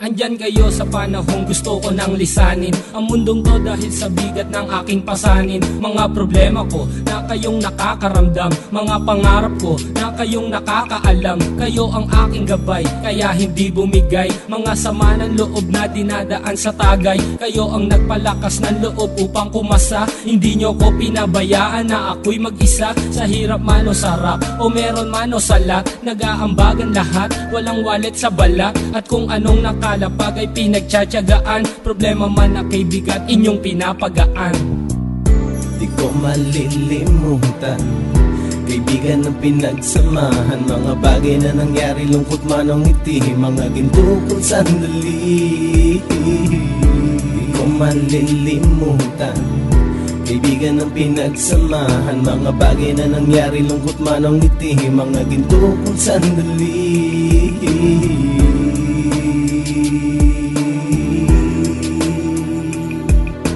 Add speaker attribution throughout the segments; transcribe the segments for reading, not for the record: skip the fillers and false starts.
Speaker 1: Andyan kayo sa panahong gusto ko nang lisanin ang mundong to dahil sa bigat ng aking pasanin. Mga problema ko na kayong nakakaramdam, mga pangarap ko na kayong nakakaalam. Kayo ang aking gabay, kaya hindi bumigay. Mga sama ng loob na dinadaan sa tagay. Kayo ang nagpalakas ng loob upang kumasa. Hindi nyo ko pinabayaan na ako'y mag-isa. Sa hirap man o sarap, o meron man o sala, nag-aambagan lahat, walang wallet sa bala. At kung anong nakalapag ay pinagtsatsagaan, problema man na kay bigat inyong pinapagaan.
Speaker 2: Di ko malilimutan, kaibigan ng pinagsamahan, mga bagay na nangyari, lungkot man o ngiti, mga ginto kong sandali. Di ko malilimutan, kaibigan ng pinagsamahan, mga bagay na nangyari, lungkot man o ngiti, mga ginto kong sandali.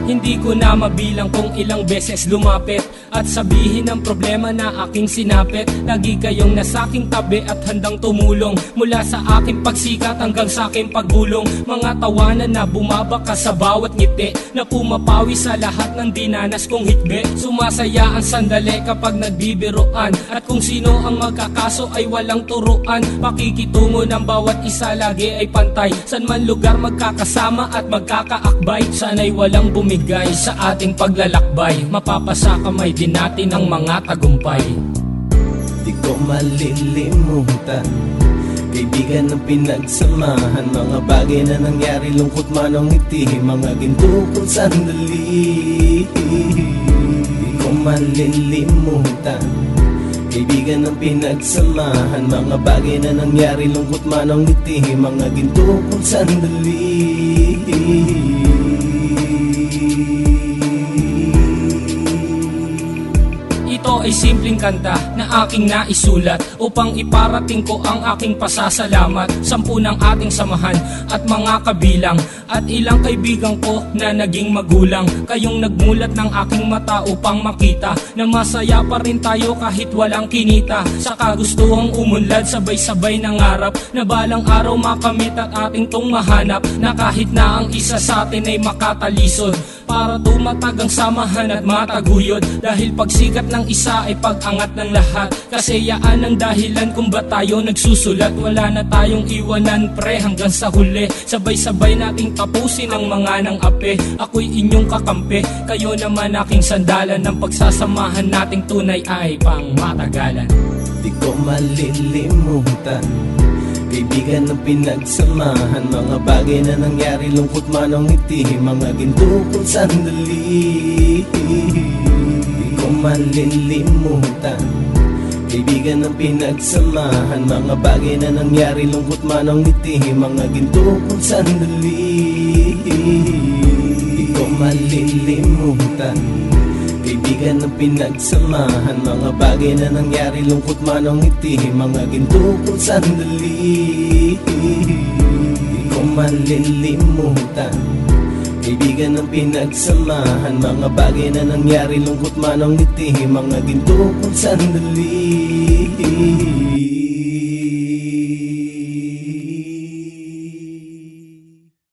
Speaker 1: Hindi ko na mabilang kung ilang beses lumapit at sabihin ang problema na aking sinapit. Lagi kayong nasa aking tabi at handang tumulong, mula sa aking pagsikat hanggang sa aking paggulong. Mga tawanan na bumabaka sa bawat ngiti, na pumapawi sa lahat ng dinanas kong hitbe. Sumasaya ang sandali kapag nagbibiroan, at kung sino ang magkakaso ay walang turuan. Pakikitungo ng bawat isa lagi ay pantay, san man lugar magkakasama at magkakaakbay. Sana'y walang bumigay sa ating paglalakbay, mapapasa kamay din natin ang mga tagumpay.
Speaker 2: Di ko malilimutan, kaibigan ng pinagsamahan, mga bagay na nangyari, lungkot man o ngiti, mga ginto kong sandali. Di ko malilimutan, kaibigan ng pinagsamahan, mga bagay na nangyari, lungkot man o ngiti, mga ginto kong sandali.
Speaker 1: Ito ay simpleng kanta na aking naisulat upang iparating ko ang aking pasasalamat. 10 ng ating samahan at mga kabilang, at ilang kaibigan ko na naging magulang. Kayong nagmulat ng aking mata upang makita na masaya pa rin tayo kahit walang kinita. Sa kagustuhang umunlad, sabay-sabay nangarap na balang araw makamit at ating tong mahanap, na kahit na ang isa sa atin ay makatalisod, para tumatag ang samahan at mataguyod. Dahil pagsikat ng isa ay pag-angat ng lahat, kasi yaan ang dahilan kung ba tayo nagsusulat. Wala na tayong iwanan pre hanggang sa huli, sabay-sabay nating tapusin ang mga nang ape. Ako'y inyong kakampi, kayo naman aking sandalan, ng pagsasamahan nating tunay ay pang matagalan.
Speaker 2: Di ko malilimutan, kaibigan ng pinagsamahan, mga bagay na nangyari, lungkot man o ngiti, mga ginto kong sandali. Di ko malilimutan, kaibigan ng pinagsamahan, mga bagay na nangyari, lungkot man o ngiti, mga ginto kong sandali. Di ko malilimutan, kaibigan ng pinagsamahan, mga bagay na nangyari, lungkot man o ngiti, mga ginto kong sandali. Di ko malilimutan, kaibigan ng pinagsamahan, mga bagay na nangyari, lungkot man o ngiti, mga ginto kong sandali.